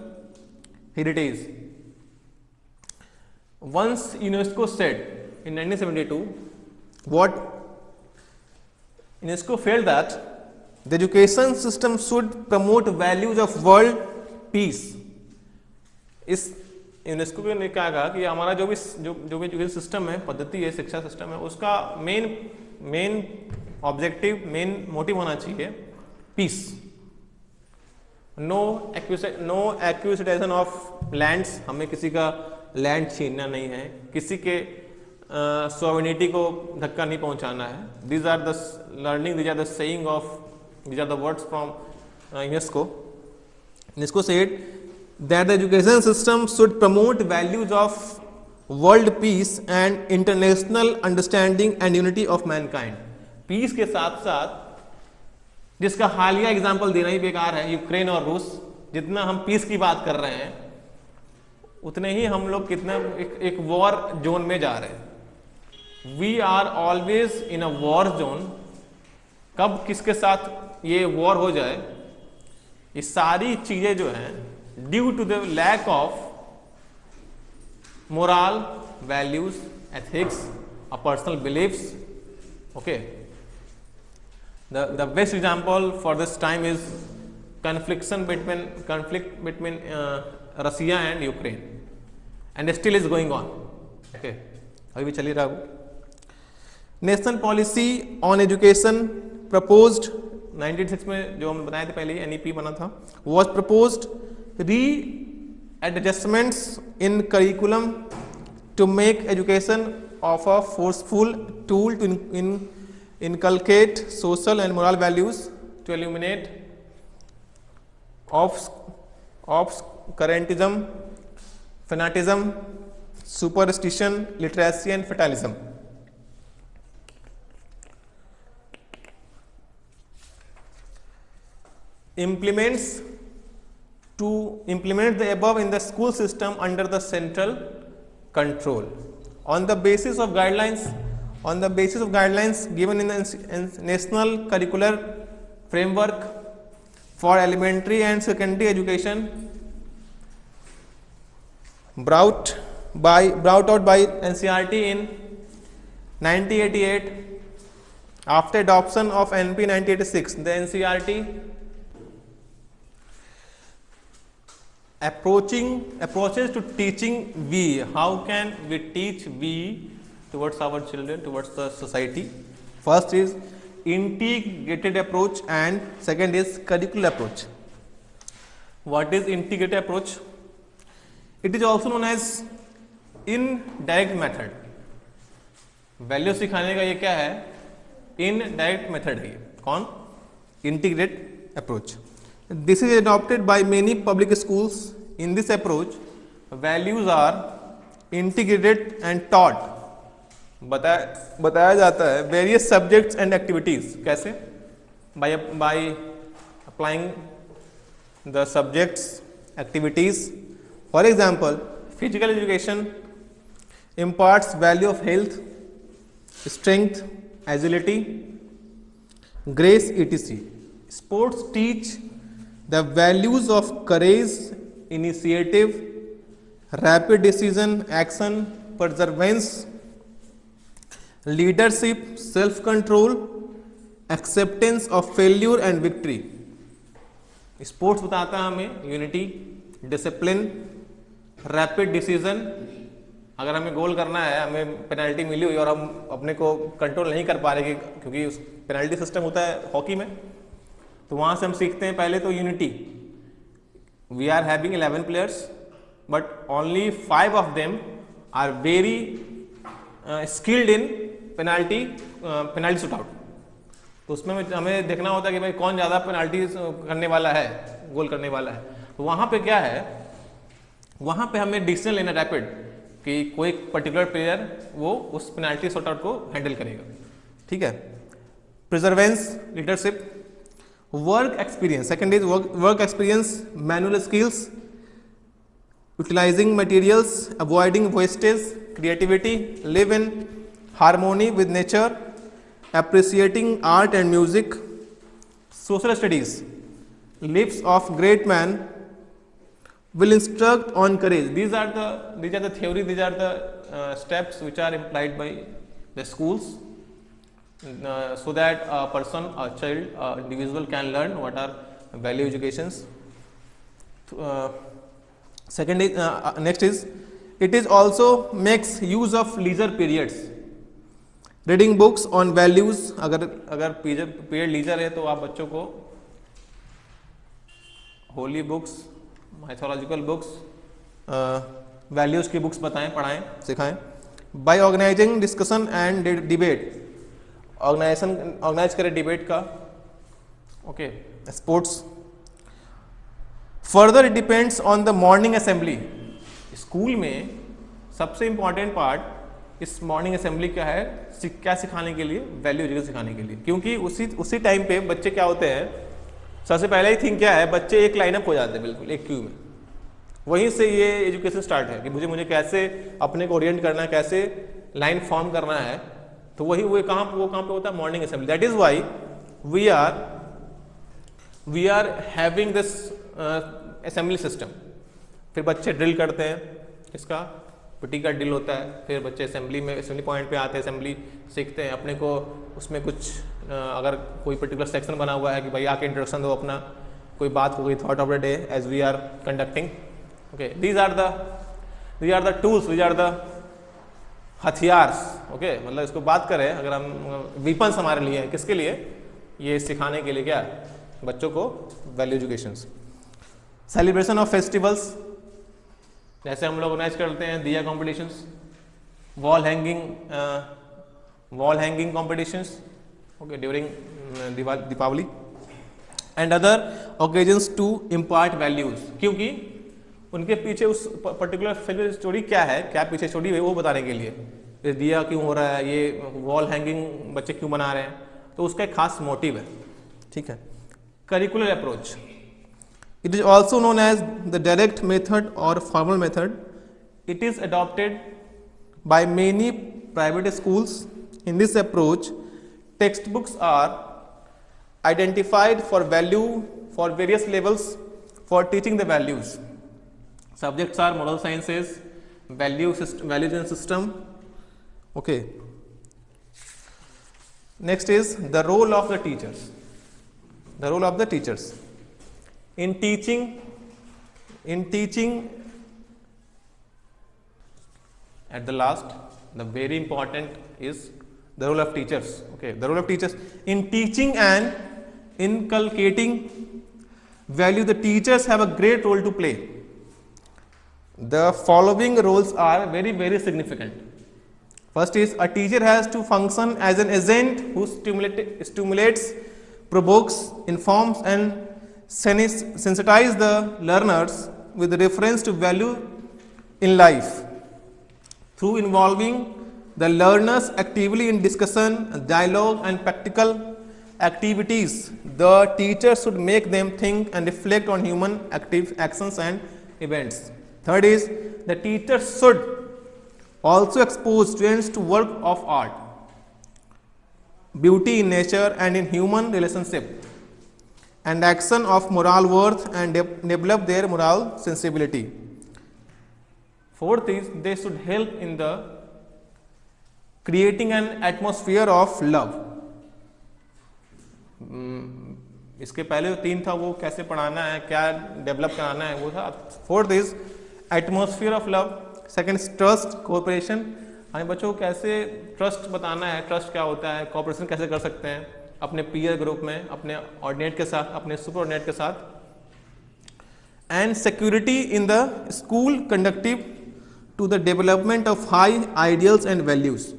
heritage. Once UNESCO said in 1972, what UNESCO felt that the education system should promote values of world peace. इस UNESCO ने क्या कहा कि हमारा जो भी education system है, पद्धति है, शिक्षा सिस्टम है, उसका मेन ऑब्जेक्टिव, मेन मोटिव होना चाहिए peace. No acquisition of lands, हमें किसी का लैंड छीनना नहीं है, किसी के सॉवरेनिटी को धक्का नहीं पहुंचाना है। These are the learning, these are the saying of, these are the words from UNESCO. UNESCO said that the education system should promote values of world peace and international understanding and unity of mankind. Peace के साथ साथ, जिसका हालिया example देना ही बेकार है, Ukraine और रूस, जितना हम पीस की बात कर रहे हैं उतने ही हम लोग कितना एक वॉर जोन में जा रहे हैं। We are always in a war zone. कब किसके साथ ये वॉर हो जाए, ये सारी चीजें जो हैं due to the lack of moral values, ethics, or personal beliefs. Okay, the best example for this time is conflict between Russia and Ukraine. And still is going on. Okay, अभी भी चल ही रहा वो। National policy on education proposed 1996 में, जो हम बताए थे पहले, एनईपी बना था, was proposed readjustments in curriculum to make education of a forceful tool to inculcate social and moral values, to eliminate obscurantism, fanatism, superstition, literacy and fatalism. To implement the above in the school system under the central control on the basis of guidelines given in the national curricular framework for elementary and secondary education brought out by NCERT in 1988. After adoption of NP 1986, the NCERT approaches to teaching we. How can we teach we towards our children, towards the society? First is integrated approach and second is curricular approach. What is integrated approach? It is also known as indirect method. Value सिखाने का ये क्या है? Indirect method है। कौन? Integrated approach. This is adopted by many public schools. In this approach, values are integrated and taught. बताया जाता है various subjects and activities. कैसे? By applying the subjects, activities. For example, physical education imparts value of health, strength, agility, grace, etc. Sports teach the values of courage, initiative, rapid decision, action, perseverance, leadership, self-control, acceptance of failure and victory. Sports बताता है हमें unity, discipline, rapid decision. अगर हमें गोल करना है, हमें penalty मिली हुई और हम अपने को कंट्रोल नहीं कर पा रहे क्योंकि पेनल्टी सिस्टम होता है हॉकी में, तो वहाँ से हम सीखते हैं पहले तो unity. We are having 11 players but only 5 of them are very skilled in penalty shoot out. तो उसमें हमें देखना होता है कि भाई कौन ज़्यादा पेनाल्टी करने वाला है, गोल करने वाला है। तो वहाँ पे क्या है, वहाँ पे हमें डिसीजन लेना रैपिड कि कोई पर्टिकुलर प्लेयर वो उस पेनाल्टी शूट आउट को हैंडल करेगा। ठीक है। Perseverance, leadership, work experience. Second is work experience, manual skills, utilising materials, avoiding wastage, creativity, live in harmony with nature, appreciating art and music, social studies, lives of great man will instruct on courage. These are the theory, these are the steps which are implied by the schools so that a person, a child, individual can learn what are value educations. Second is next is it is also makes use of leisure periods. Reading books on values. अगर period leisure है तो आप बच्चों को holy books, mythological books, values की books बताएं, पढ़ाएं, सिखाएं। By organising discussion and debate, organise करें डिबेट का। Okay. Sports. Further it depends on the morning assembly. School में सबसे important part is morning assembly क्या है, क्या सिखाने के लिए, वैल्यू एजुकेशन सिखाने के लिए। क्योंकि उसी टाइम पे बच्चे क्या होते हैं, सबसे पहले ही थिंग क्या है, बच्चे एक लाइनअप हो जाते हैं बिल्कुल एक क्यू में। वहीं से ये एजुकेशन स्टार्ट है कि मुझे कैसे अपने को ओरिएंट करना है, कैसे लाइन फॉर्म करना है। तो वो कहाँ पे होता है, morning assembly. That is why we are having this assembly system. फिर बच्चे ड्रिल करते हैं, इसका पिटी का ड्रिल होता है, फिर बच्चे असेंबली पॉइंट पे आते हैं, असेंबली सीखते हैं अपने को। उसमें कुछ अगर कोई पर्टिकुलर सेक्शन बना हुआ है कि भाई आके इंट्रोडक्शन दो अपना, कोई बात हो गई, thought of the day as we are conducting. Okay, these are these are the tools, these are the हथियार्स, ओके, मतलब इसको बात करें अगर हम, वीपन्स हमारे लिए हैं, किसके लिए, ये सिखाने के लिए, क्या, बच्चों को value education. Celebration of festivals, जैसे हम लोग ऑर्गेनाइज करते हैं diya competitions, wall hanging competitions, okay, during Deepawali and other occasions to impart values, क्योंकि उनके पीछे उस पर्टिकुलर फिल्म स्टोरी क्या है, क्या पीछे स्टोरी है, वो बताने के लिए, ये दिया क्यों हो रहा है, ये वॉल हैंगिंग बच्चे क्यों बना रहे हैं, तो उसका एक खास मोटिव है, ठीक है। Curricular approach, it is also known as the direct method or formal method, it is adopted by many private schools. In this approach text books are identified for value for various levels for teaching the values. Subjects are moral sciences, values and system, okay. Next is the role of the teachers. The role of the teachers in teaching at the last, the very important is the role of teachers, okay. The role of teachers in teaching and inculcating value, the teachers have a great role to play. The following roles are very, very significant. First is, a teacher has to function as an agent who stimulates, provokes, informs and sensitizes the learners with reference to value in life. Through involving the learners actively in discussion, dialogue and practical activities, the teacher should make them think and reflect on human actions and events. Third is, the teacher should also expose students to work of art, beauty in nature and in human relationship, and action of moral worth, and develop their moral sensibility. Fourth is, they should help in the creating an atmosphere of love. इसके पहले जो तीन था वो कैसे पढ़ाना है, क्या डेवलप कराना है, वो था। Fourth is atmosphere of love. Second trust cooperation, हमें बच्चों को कैसे ट्रस्ट बताना है, ट्रस्ट क्या होता है, कोऑपरेशन कैसे कर सकते हैं अपने पीयर ग्रुप में, अपने ऑर्डिनेट के साथ, अपने सुपर ऑर्डिनेट के साथ। And security in the school conducive to the development of high ideals and values.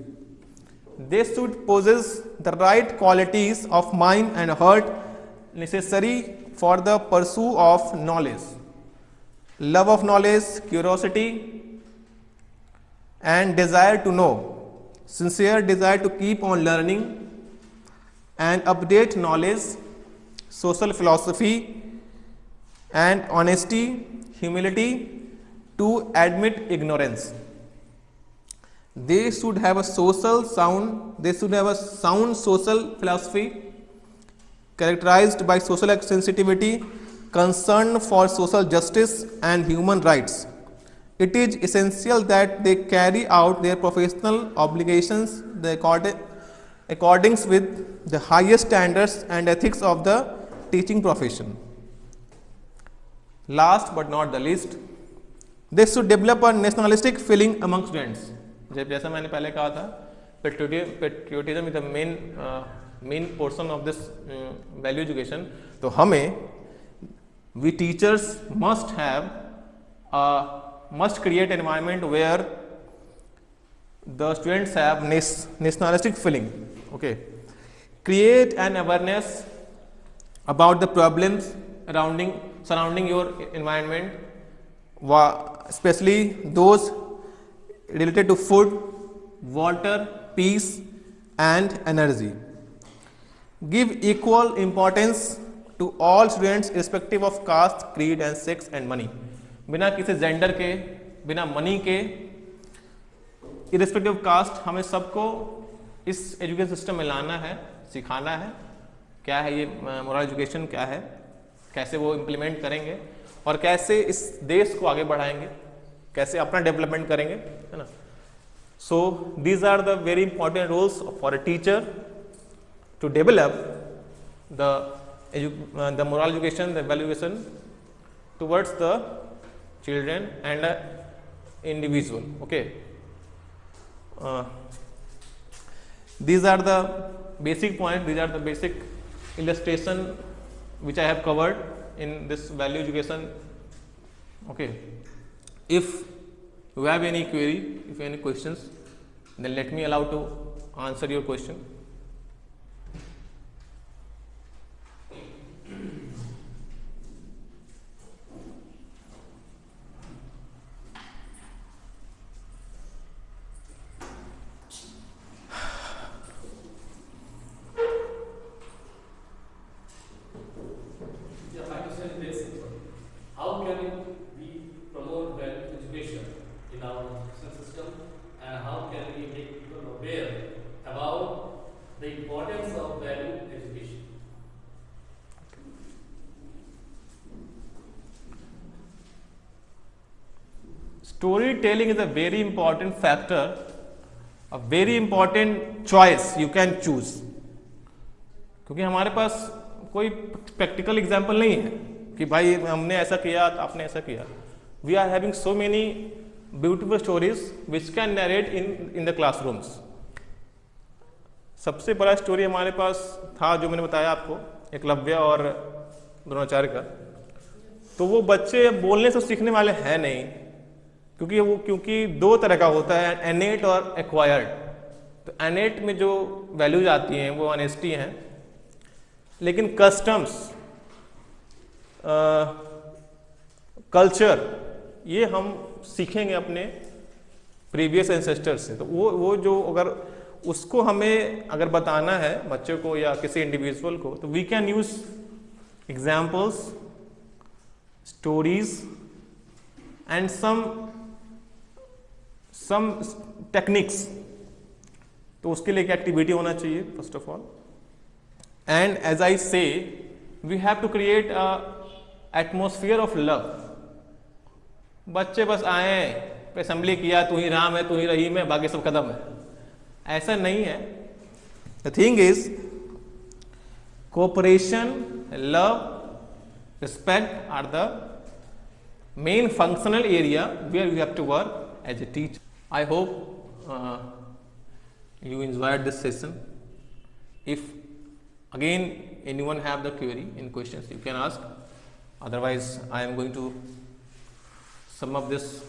They should possess the right qualities of mind and heart necessary for the pursuit of knowledge. Love of knowledge, curiosity and desire to know, sincere desire to keep on learning and update knowledge, social philosophy and honesty, humility to admit ignorance. They should have a sound social philosophy characterized by social sensitivity, concern for social justice and human rights. It is essential that they carry out their professional obligations according with the highest standards and ethics of the teaching profession. Last but not the least, they should develop a nationalistic feeling among students. जैसा मैंने पहले कहा था, patriotism is the main portion of this value education. तो हमें, we teachers must create environment where the students have nationalistic feeling, okay. Create an awareness about the problems surrounding your environment, specially those related to food, water, peace and energy. Give equal importance to all students irrespective of caste, creed and sex and money. बिना किसी gender के, बिना money के, irrespective of caste, हमें सबको इस education system में लाना है, सिखाना है क्या है ये मोरल एजुकेशन क्या है, कैसे वो इम्प्लीमेंट करेंगे और कैसे इस देश को आगे बढ़ाएंगे, कैसे अपना डेवलपमेंट करेंगे, है ना। So these are the very important roles for a teacher to develop the moral education, the value education towards the children and individual. Okay, these are the basic points, these are the basic illustration which I have covered in this value education. Okay, if you have any query, if any questions, then let me allow to answer your question. Storytelling is a very important factor, a very important choice you can choose. क्योंकि हमारे पास कोई practical example नहीं है कि भाई हमने ऐसा किया तो आपने ऐसा किया. We are having so many beautiful stories which can narrate in the classrooms. सबसे बड़ा स्टोरी हमारे पास था जो मैंने बताया आपको, एकलव्य और द्रोणाचार्य का. तो वो बच्चे बोलने से सीखने वाले हैं नहीं, क्योंकि दो तरह का होता है, एनेट और एक्वायर्ड. तो एनेट में जो वैल्यूज आती हैं वो ऑनेस्टी हैं, लेकिन कस्टम्स, कल्चर, ये हम सीखेंगे अपने प्रीवियस एंसेस्टर से. तो वो जो अगर उसको हमें अगर बताना है बच्चों को या किसी इंडिविजुअल को, तो we can use examples, stories and some techniques. तो उसके लिए एक एक्टिविटी होना चाहिए first of all. And as I say we have to create a atmosphere of love. बच्चे बस आए, असेंबली किया, तू ही राम है, तू ही रहीम है, बाकी सब खत्म है, ऐसा नहीं है. The thing is cooperation, love, respect are the main functional area where you have to work as a teacher. I hope you enjoyed this session. If again anyone have the query in questions, you can ask. Otherwise, I am going to sum up this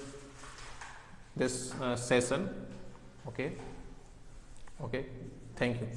session. Okay. Thank you.